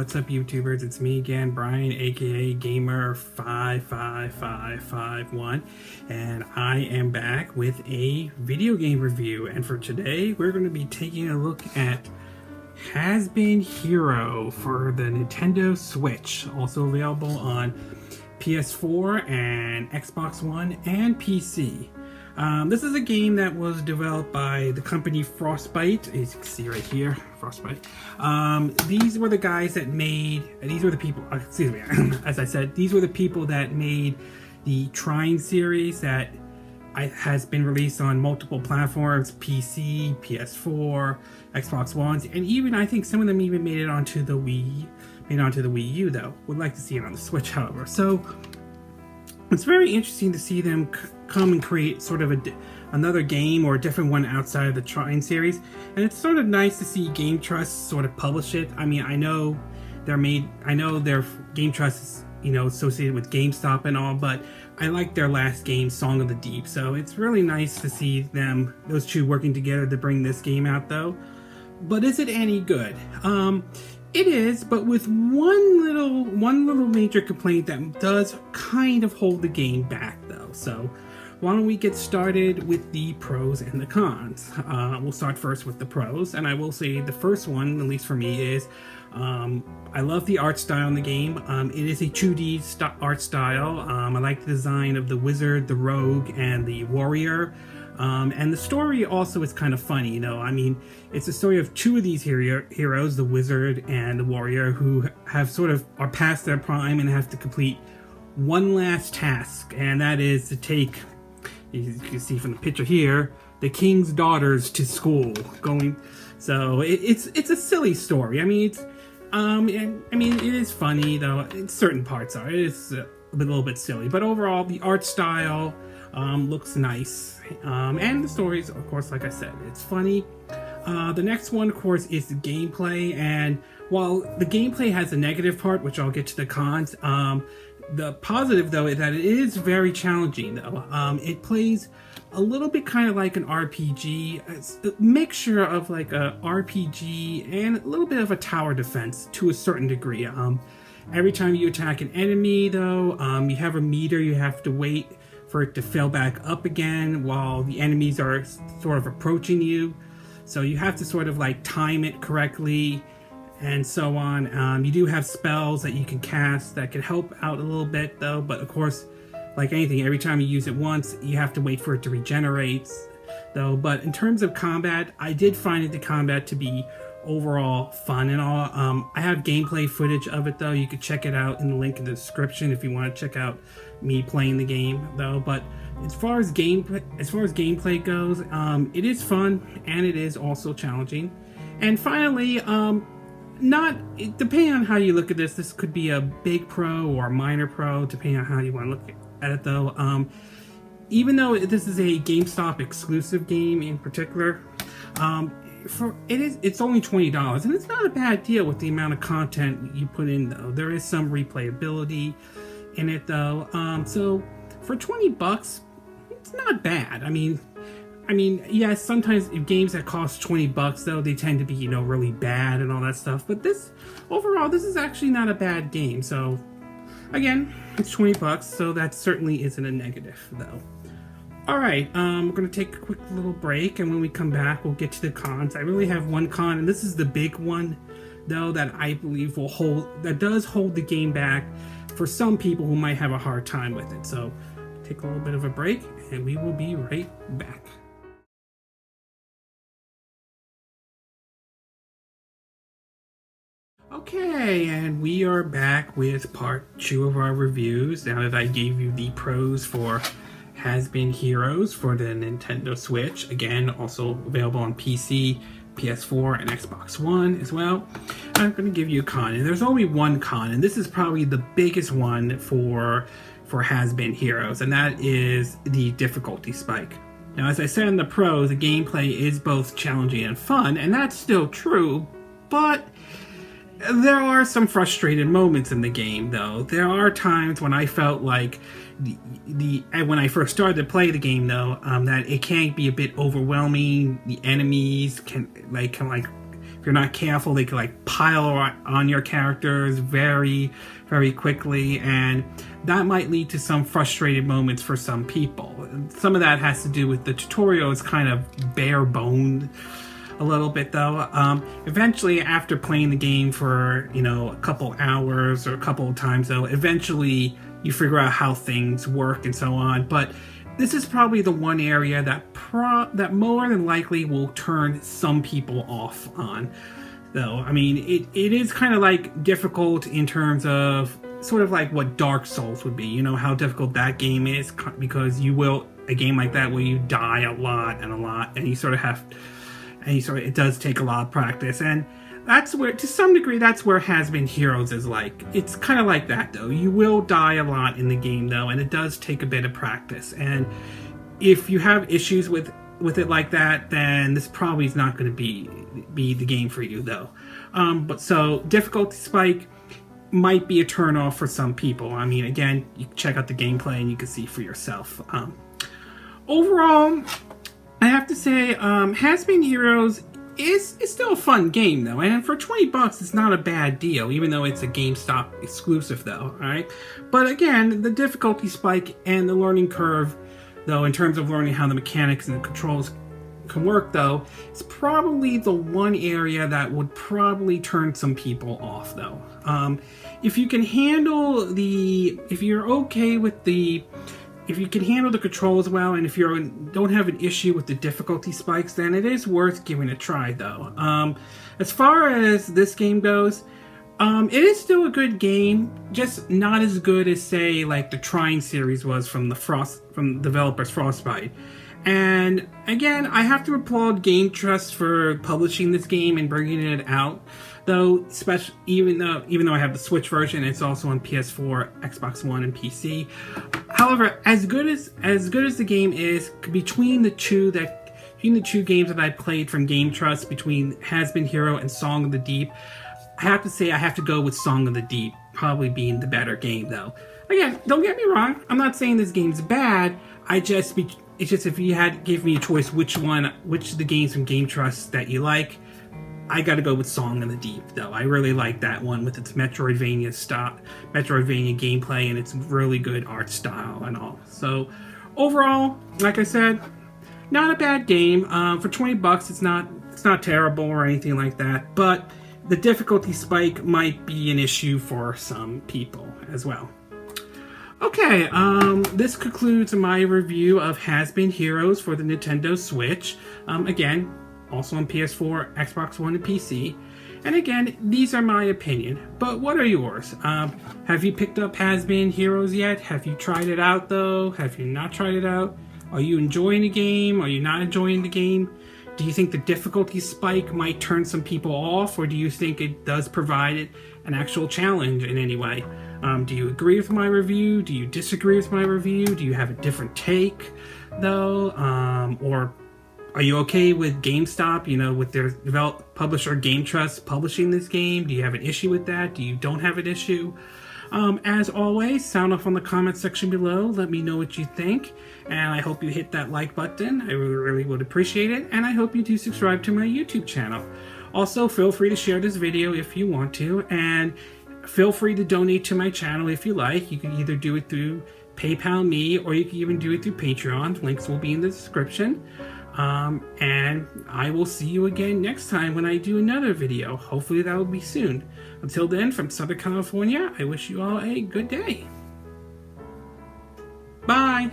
what's up YouTubers? It's me again, Brian, aka Gamer55551, and I am back with a video game review. And for today, we're going to be taking a look at Has Been Hero for the Nintendo Switch, also available on PS4 and Xbox One and PC. This is a game that was developed by the company Frostbite, as you can see right here, Frostbite. These were the guys that made, these were the people, excuse me, as I said, these were the people that made the Trine series that has been released on multiple platforms, PC, PS4, Xbox One, and even, I think some of them even made it onto the Wii U though. Would like to see it on the Switch, however. So, it's very interesting to see them come and create sort of another game or a different one outside of the Trine series, and it's sort of nice to see Game Trust sort of publish it. I mean, I know their Game Trust is, you know, associated with GameStop and all, but I like their last game, Song of the Deep, so it's really nice to see those two working together to bring this game out though. But is it any good? It is, but with one little major complaint that does kind of hold the game back though. So why don't we get started with the pros and the cons. We'll start first with the pros, and I will say the first one, at least for me, is I love the art style in the game. It is a 2D art style. I like the design of the wizard, the rogue, and the warrior. And the story also is kind of funny, you know. I mean, it's a story of two of these heroes, the wizard and the warrior, who are past their prime and have to complete one last task, and that is to take, you can see from the picture here, the king's daughters to school. So it's a silly story. I mean, it is funny though. In certain parts are. It is a little bit silly, but overall the art style looks nice, and the stories, of course, like I said, it's funny. The next one, of course, is the gameplay, and while the gameplay has a negative part, which I'll get to the cons, the positive though is that it is very challenging though. It plays a little bit kind of like an RPG. It's a mixture of like a RPG and a little bit of a tower defense to a certain degree. Every time you attack an enemy though, you have a meter, you have to wait for it to fill back up again while the enemies are sort of approaching you. So you have to sort of like time it correctly and so on. You do have spells that you can cast that can help out a little bit though, but of course, like anything, every time you use it once, you have to wait for it to regenerate though. But in terms of combat, I did find the combat to be overall fun and all. I have gameplay footage of it though. You could check it out in the link in the description if you want to check out me playing the game though. But as far as gameplay goes, it is fun and it is also challenging. And finally, depending on how you look at this could be a big pro or a minor pro, depending on how you want to look at it though. Even though this is a GameStop exclusive game in particular, it's only $20, and it's not a bad deal with the amount of content you put in though. There is some replayability in it though. So for $20, it's not bad. I mean, yes, sometimes games that cost $20 though, they tend to be, you know, really bad and all that stuff. But overall, this is actually not a bad game. So again, it's $20, so that certainly isn't a negative though. Alright, we're going to take a quick little break, and when we come back, we'll get to the cons. I really have one con, and this is the big one, though, that I believe does hold the game back for some people who might have a hard time with it. So, take a little bit of a break, and we will be right back. Okay, and we are back with part 2 of our reviews, now that I gave you the pros for Has Been Heroes for the Nintendo Switch. Again, also available on PC, PS4, and Xbox One as well. I'm going to give you a con, and there's only one con, and this is probably the biggest one for Has Been Heroes, and that is the difficulty spike. Now, as I said in the pros, the gameplay is both challenging and fun, and that's still true, but there are some frustrated moments in the game, though. There are times when I felt like when I first started to play the game, though, that it can be a bit overwhelming. The enemies can you're not careful, they can like pile on your characters very, very quickly, and that might lead to some frustrated moments for some people. Some of that has to do with the tutorial is kind of bare-boned a little bit though. Eventually, after playing the game for, you know, a couple hours or a couple of times though, eventually you figure out how things work and so on. But this is probably the one area that more than likely will turn some people off on, though. I mean, it is kind of like difficult in terms of sort of like what Dark Souls would be. You know how difficult that game is, because you will, a game like that where you die a lot, and you sort of have, it does take a lot of practice, and that's where, to some degree, that's where Has Been Heroes is like. It's kind of like that, though. You will die a lot in the game, though, and it does take a bit of practice. And if you have issues with it like that, then this probably is not going to be the game for you, though. But so, difficulty spike might be a turnoff for some people. I mean, again, you can check out the gameplay and you can see for yourself. Overall, I have to say, Has Been Heroes is still a fun game, though, and for $20 it's not a bad deal, even though it's a GameStop exclusive, though. Alright, but again, the difficulty spike and the learning curve, though, in terms of learning how the mechanics and the controls can work, though, is probably the one area that would probably turn some people off, though. If you can handle if you can handle the controls well, and if you don't have an issue with the difficulty spikes, then it is worth giving a try, though. As far as this game goes, it is still a good game, just not as good as, say, like the Trine series was from the developers Frostbite. And again, I have to applaud Game Trust for publishing this game and bringing it out, though, especially even though I have the Switch version, it's also on PS4, Xbox One, and PC. However, as good as the game is, between the two games that I played from Game Trust, between Has Been Hero and Song of the Deep, I have to say I have to go with Song of the Deep, probably being the better game, though. Again, don't get me wrong, I'm not saying this game's bad. It's just if you gave me a choice which of the games from Game Trust that you like, I gotta go with Song of the Deep, though. I really like that one with its Metroidvania gameplay and its really good art style and all. So, overall, like I said, not a bad game. For $20, it's not terrible or anything like that, but the difficulty spike might be an issue for some people as well. Okay, this concludes my review of Has Been Heroes for the Nintendo Switch. Again, also on PS4, Xbox One, and PC. And again, these are my opinion, but what are yours? Have you picked up Has Been Heroes yet? Have you tried it out, though? Have you not tried it out? Are you enjoying the game? Are you not enjoying the game? Do you think the difficulty spike might turn some people off, or do you think it does provide an actual challenge in any way? Do you agree with my review? Do you disagree with my review? Do you have a different take, though? Or are you okay with GameStop, you know, with their publisher Game Trust publishing this game? Do you have an issue with that? Do you don't have an issue? As always, sound off on the comment section below. Let me know what you think. And I hope you hit that like button. I really, really would appreciate it. And I hope you do subscribe to my YouTube channel. Also, feel free to share this video if you want to. And feel free to donate to my channel if you like. You can either do it through PayPal me, or you can even do it through Patreon. Links will be in the description. And I will see you again next time when I do another video. Hopefully that will be soon. Until then, from Southern California, I wish you all a good day. Bye!